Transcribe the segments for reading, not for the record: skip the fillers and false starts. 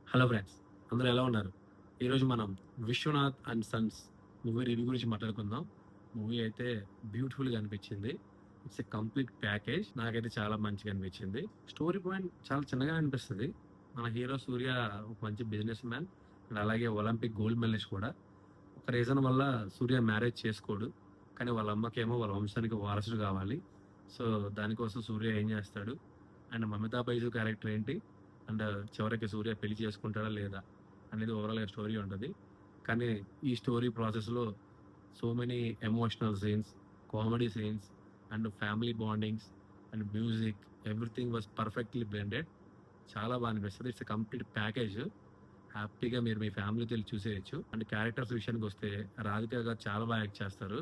Hello friends, అందరూ ఎలా ఉన్నారు? ఈరోజు మనం 'Vishwanath and sons' movie review గురించి మాట్లాడుకుందాం. మూవీ అయితే బ్యూటిఫుల్‌గా అనిపించింది. It's a complete package. నాకైతే చాలా మంచిగా అనిపించింది. స్టోరీ పాయింట్ చాలా చిన్నగానే అనిపిస్తది. మన హీరో 'సూర్య' ఒక మంచి బిజినెస్ మ్యాన్ అండ్ అలాగే ఒలింపిక్ గోల్డ్ మెడలిస్ట్ కూడా. ఒక రీజన్ వల్ల 'సూర్య' మ్యారేజ్ చేసుకోడు. కానీ వాళ్ళ అమ్మకేమో వాళ్ళ వంశానికి వారసుడు కావాలి. సో, దానికోసం 'సూర్య' ఏం చేస్తాడు? అండ్ 'మమితా బైజు' క్యారెక్టర్ ఏంటి? అండ్ చివరికి 'సూర్య' పెళ్లి చేసుకుంటాడా లేదా? అనేది ఓవరాల్‌గా స్టోరీ ఉంటది. కానీ ఈ స్టోరీ ప్రాసెస్‌లో so many emotional scenes, comedy scenes and family bondings and music everything was perfectly blended. చాలా బా అనిపిస్తది. It's a complete package. హ్యాపీగా మీరు మీ ఫ్యామిలీతో ఎళ్లి చూసేయొచ్చు. అండ్ క్యారెక్టర్స్ విషయానికొస్తే 'రాధిక' గారు చాలా బా యాక్ట్ చేస్తారు.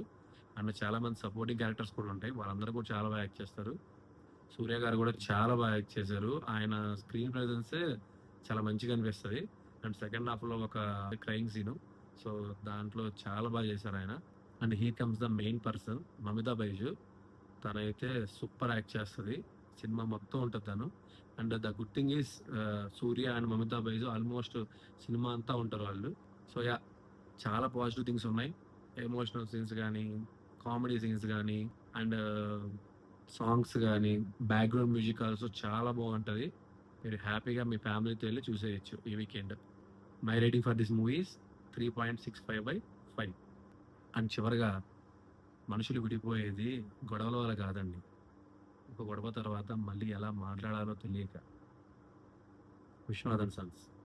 అండ్ చాలా మంది సపోర్టింగ్ క్యారెక్టర్స్ కూడా ఉంటాయి. వాళ్ళందరూ కూడా చాలా బా యాక్ట్ చేస్తారు. 'సూర్య' గారు గూడా చాలా బాగా యాక్ట్ చేశారు. ఆయన స్క్రీన్ ప్రెజెన్సే చాలా మంచిగా అనిపిస్తది. అండ్ సెకండ్ హాఫ్‌లో ఒక క్రైమ్ సీను. సో, దాంట్లో చాలా బాగా చేశారాయన. And here comes the main person 'Mamitha Baiju.' తనైతే సూపర్ యాక్ట్ చేస్తది. సినిమా మొత్తం ఉంటది తను. And the good thing is 'Suriya' and 'Mamitha Baiju' almost cinema అంతా ఉంటారు వాళ్ళు. So, yeah! చాలా పాజిటివ్ థింగ్స్ ఉన్నాయి. ఎమోషనల్ సీన్స్ గానీ, కామెడీ సీన్స్ గానీ అండ్ సాంగ్స్ గానీ, బ్యాక్‌గ్రౌండ్ మ్యూజిక్ ఆల్సో చాలా బావుంటది. మీరు హ్యాపీగా మీ ఫ్యామిలీతో ఎళ్లి చూసేయొచ్చు ఈ weekend. My rating for this movie is 3.65/5. And చివరగా మనుషులు విడిపోయేది గొడవల వల్ల కాదండి. ఒక గొడవ తర్వాత మళ్ళీ ఎలా మాట్లాడాలో తెలియక. 'విశ్వనాథన్ సన్స్.'